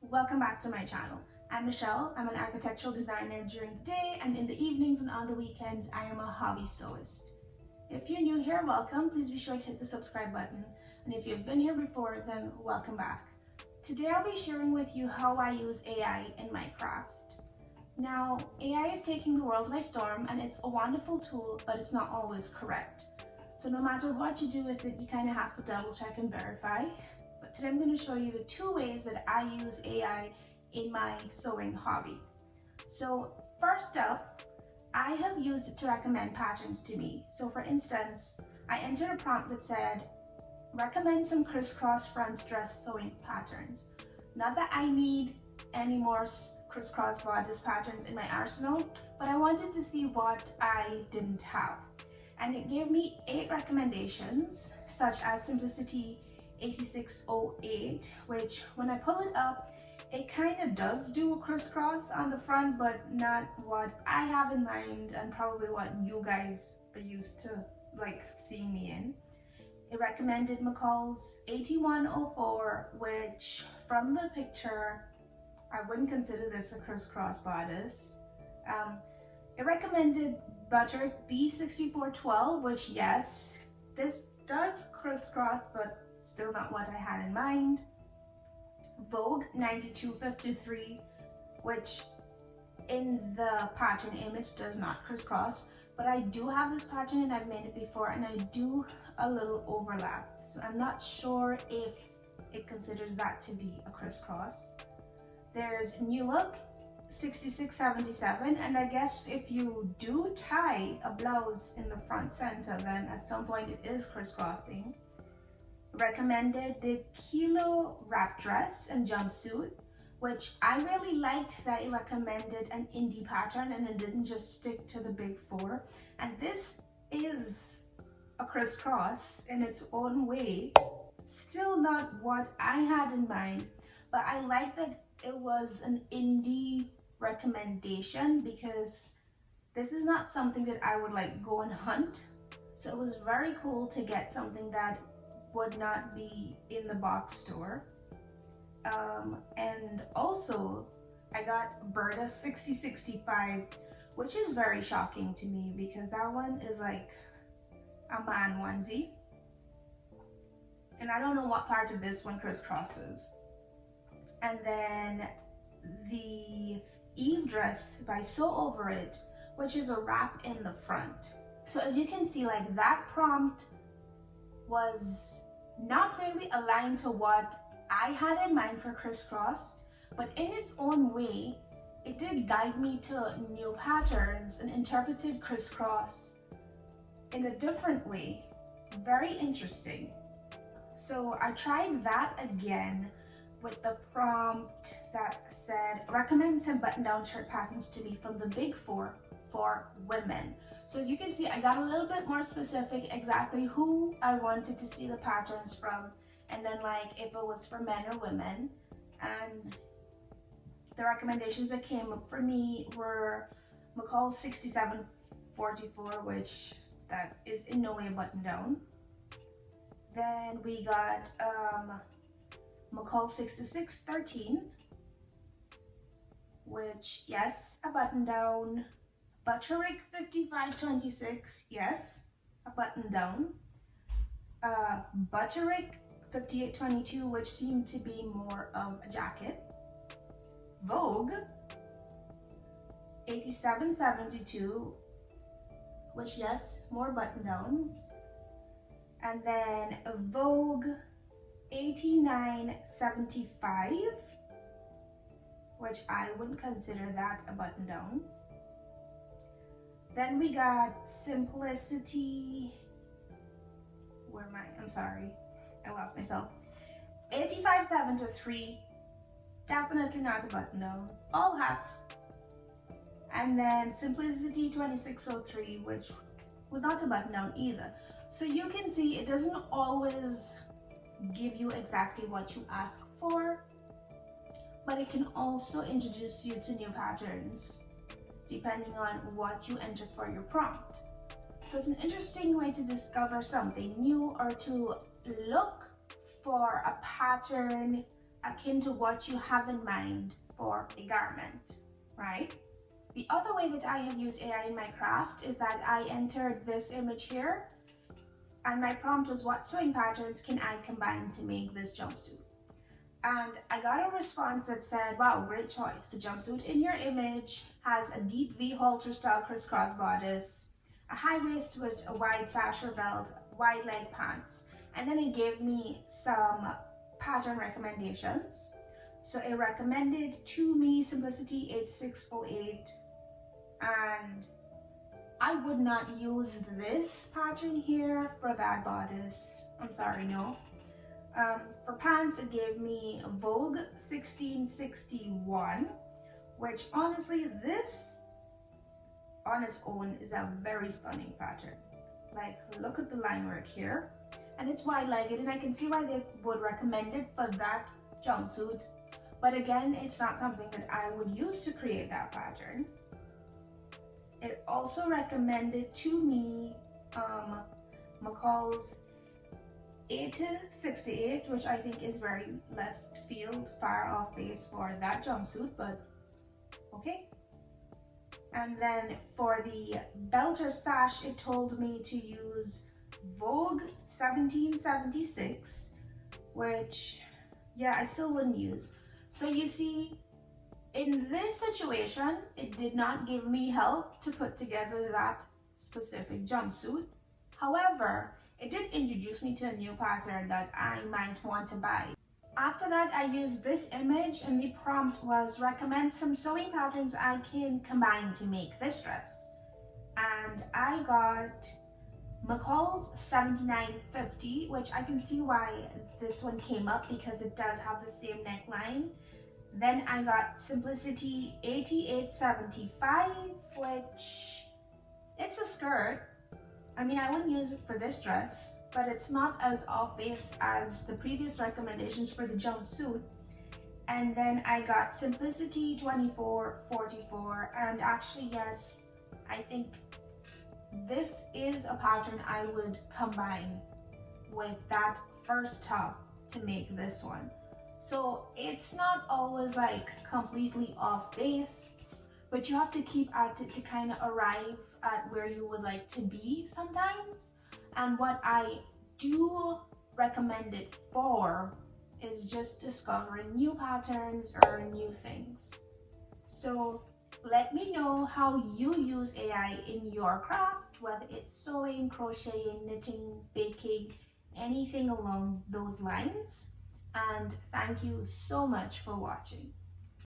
Welcome back to my channel. I'm Michelle. I'm an architectural designer during the day, and in the evenings and on the weekends I am a hobby sewist. If you're new here, welcome. Please be sure to hit the subscribe button, and if you've been here before, then welcome back. Today I'll be sharing with you how I use AI in my craft. Now, AI is taking the world by storm, and it's a wonderful tool, but it's not always correct. So no matter what you do with it, you kind of have to double check and verify. But today I'm going to show you the 2 ways that I use AI in my sewing hobby. So first up, I have used it to recommend patterns to me. So for instance, I entered a prompt that said, recommend some crisscross front dress sewing patterns. Not that I need any more crisscross bodice patterns in my arsenal, but I wanted to see what I didn't have. And it gave me 8 recommendations, such as Simplicity 8608, which when I pull it up, it kind of does do a crisscross on the front, but not what I have in mind and probably what you guys are used to like seeing me in. It recommended McCall's 8104, which from the picture, I wouldn't consider this a crisscross bodice. It recommended Butterick B6412, which yes, this does crisscross, but still not what I had in mind. Vogue 9253, which in the pattern image does not crisscross, but I do have this pattern and I've made it before, and I do a little overlap. So I'm not sure if it considers that to be a crisscross. There's New Look 6677, and I guess if you do tie a blouse in the front center, then at some point it is crisscrossing. Recommended the Kilo wrap dress and jumpsuit, which I really liked that it recommended an indie pattern and it didn't just stick to the big 4. And this is a crisscross in its own way, still not what I had in mind, but I like that it was an indie recommendation because this is not something that I would like go and hunt. So it was very cool to get something that would not be in the box store. And also I got Berta 6065, which is very shocking to me because that one is like a man onesie, and I don't know what part of this one crisscrosses. And then the Eve dress by Sew Over It, which is a wrap in the front. So as you can see, like that prompt was not really aligned to what I had in mind for crisscross, but in its own way, it did guide me to new patterns and interpreted crisscross in a different way. Very interesting. So I tried that again with the prompt that said, recommend some button-down shirt patterns to me from the big 4 for women. So as you can see, I got a little bit more specific exactly who I wanted to see the patterns from, and then like if it was for men or women. And the recommendations that came up for me were McCall's 6744, which that is in no way a button down. Then we got McCall 6613, which yes, a button down. Butterick 5526, yes, a button down. Butterick 5822, which seemed to be more of a jacket. Vogue 8772, which yes, more button downs. And then Vogue 8975, which I wouldn't consider that a button down. Then we got Simplicity, where am I? I'm sorry, I lost myself. 8573, definitely not a button down. All hats. And then Simplicity 2603, which was not a button down either. So you can see it doesn't always give you exactly what you ask for, but it can also introduce you to new patterns depending on what you enter for your prompt. So it's an interesting way to discover something new or to look for a pattern akin to what you have in mind for a garment, right? The other way that I have used AI in my craft is that I entered this image here, and my prompt was, what sewing patterns can I combine to make this jumpsuit? And I got a response that said, wow, great choice. The jumpsuit in your image has a deep V halter style crisscross bodice, a high waist with a wide sash or belt, wide leg pants. And then it gave me some pattern recommendations. So it recommended to me Simplicity 8608, and I would not use this pattern here for that bodice. I'm sorry, no. For pants, it gave me Vogue 1661, which honestly, this on its own is a very stunning pattern. Like, look at the line work here. And it's wide-legged, and I can see why they would recommend it for that jumpsuit. But again, it's not something that I would use to create that pattern. It also recommended to me McCall's 868, which I think is very left field, far off base for that jumpsuit, but okay. And then for the belt or sash, it told me to use Vogue 1776, which, yeah, I still wouldn't use. So you see, in this situation, it did not give me help to put together that specific jumpsuit. However, it did introduce me to a new pattern that I might want to buy. After that, I used this image, and the prompt was, recommend some sewing patterns I can combine to make this dress. And I got McCall's 7950, which I can see why this one came up because it does have the same neckline. Then I got Simplicity 8875, which it's a skirt. I mean, I wouldn't use it for this dress, but it's not as off base as the previous recommendations for the jumpsuit. And then I got Simplicity 2444, and actually, yes, I think this is a pattern I would combine with that first top to make this one. So it's not always like completely off base, but you have to keep at it to kind of arrive at where you would like to be sometimes. And what I do recommend it for is just discovering new patterns or new things. So let me know how you use AI in your craft, whether it's sewing, crocheting, knitting, baking, anything along those lines. And thank you so much for watching.